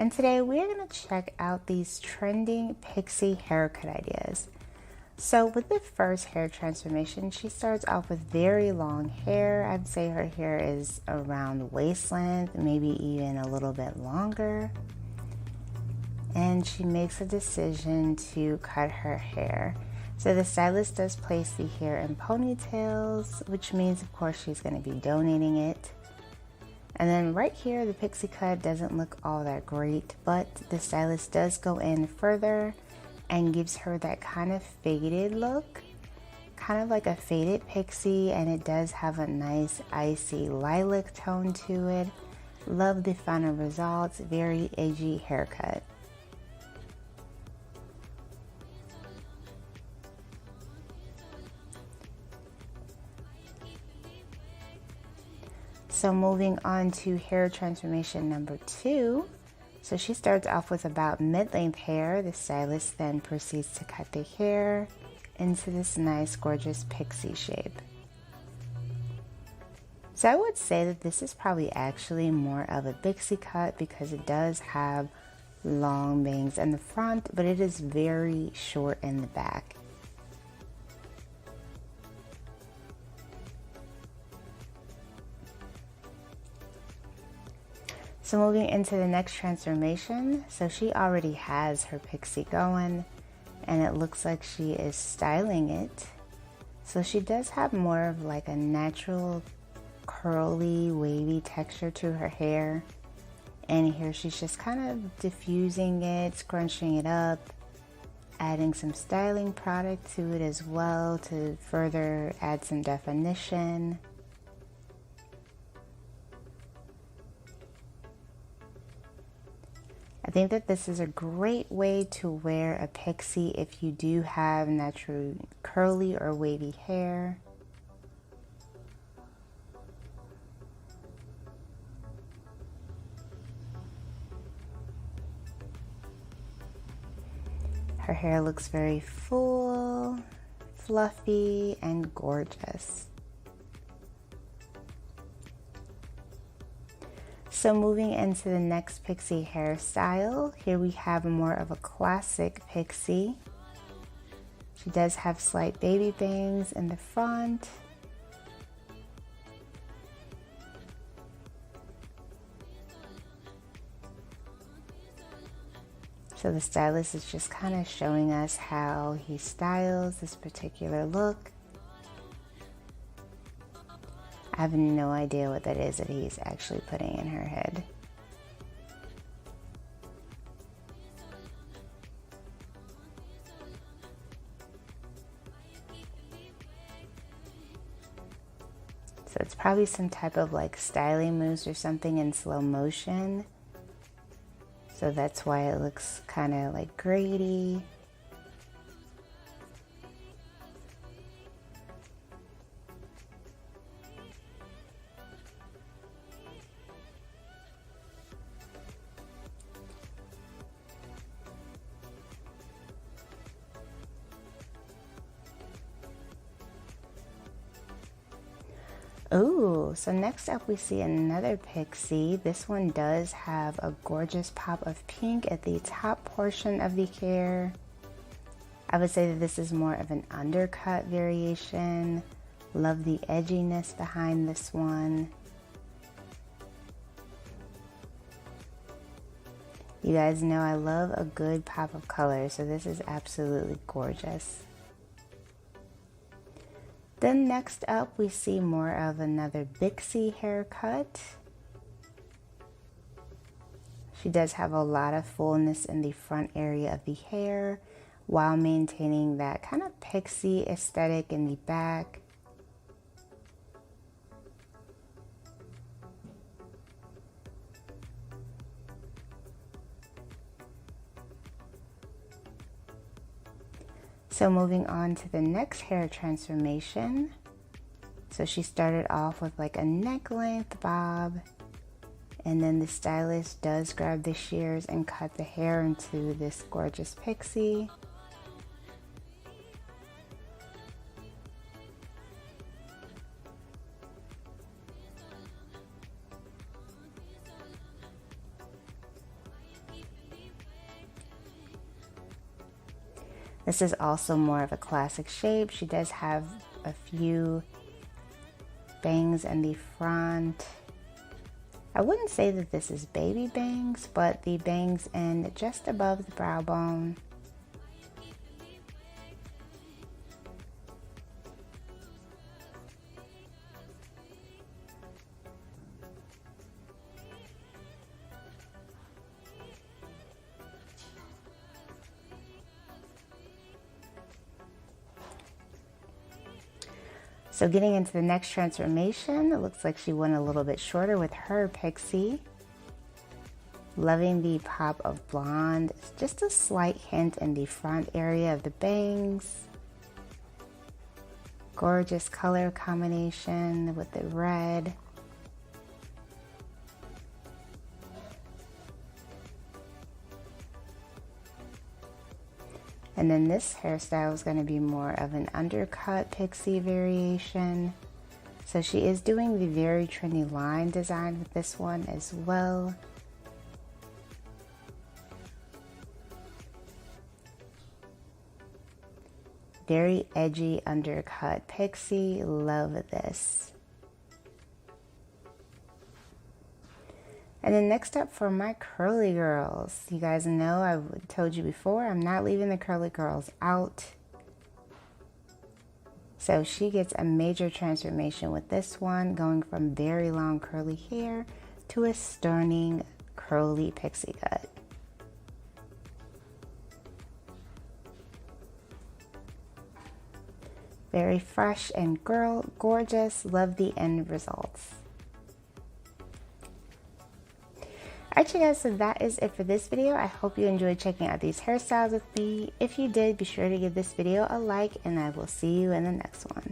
and today we're going to check out these trending Pixie haircut ideas. So with the first hair transformation, she starts off with very long hair. I'd say her hair is around waist length, maybe even a little bit longer. And she makes a decision to cut her hair. So the stylist does place the hair in ponytails, which means of course she's going to be donating it. And then right here, the pixie cut doesn't look all that great, but the stylist does go in further and gives her that kind of faded look, kind of like a faded pixie, and it does have a nice icy lilac tone to it. Love the final results, very edgy haircut. So moving on to hair transformation number 2. So she starts off with about mid-length hair. The stylist then proceeds to cut the hair into this nice, gorgeous pixie shape. So I would say that this is probably actually more of a pixie cut because it does have long bangs in the front, but it is very short in the back. So moving into the next transformation, so she already has her pixie going and it looks like she is styling it. So she does have more of like a natural curly wavy texture to her hair, and here she's just kind of diffusing it, scrunching it up, adding some styling product to it as well to further add some definition. I think that this is a great way to wear a pixie if you do have natural curly or wavy hair. Her hair looks very full, fluffy, and gorgeous. So moving into the next pixie hairstyle, here we have more of a classic pixie. She does have slight baby bangs in the front. So the stylist is just kind of showing us how he styles this particular look. I have no idea what that is that he's actually putting in her head. So it's probably some type of like styling moves or something in slow motion. So that's why it looks kind of like grady. Ooh, so next up we see another pixie. This one does have a gorgeous pop of pink at the top portion of the hair. I would say that this is more of an undercut variation. Love the edginess behind this one. You guys know I love a good pop of color, so this is absolutely gorgeous. Then next up, we see more of another Pixie haircut. She does have a lot of fullness in the front area of the hair while maintaining that kind of pixie aesthetic in the back. So moving on to the next hair transformation. So she started off with like a neck length bob, and then the stylist does grab the shears and cut the hair into this gorgeous pixie. This is also more of a classic shape. She does have a few bangs in the front. I wouldn't say that this is baby bangs, but the bangs end just above the brow bone. So getting into the next transformation, it looks like she went a little bit shorter with her Pixie. Loving the pop of blonde. It's just a slight hint in the front area of the bangs. Gorgeous color combination with the red. And then this hairstyle is going to be more of an undercut pixie variation. So she is doing the very trendy line design with this one as well. Very edgy undercut pixie. Love this. And then next up for my curly girls. You guys know I've told you before, I'm not leaving the curly girls out. So she gets a major transformation with this one, going from very long curly hair to a stunning curly pixie cut. Very fresh and gorgeous. Love the end results. Alright you guys, so that is it for this video. I hope you enjoyed checking out these hairstyles with me. If you did, be sure to give this video a like, and I will see you in the next one.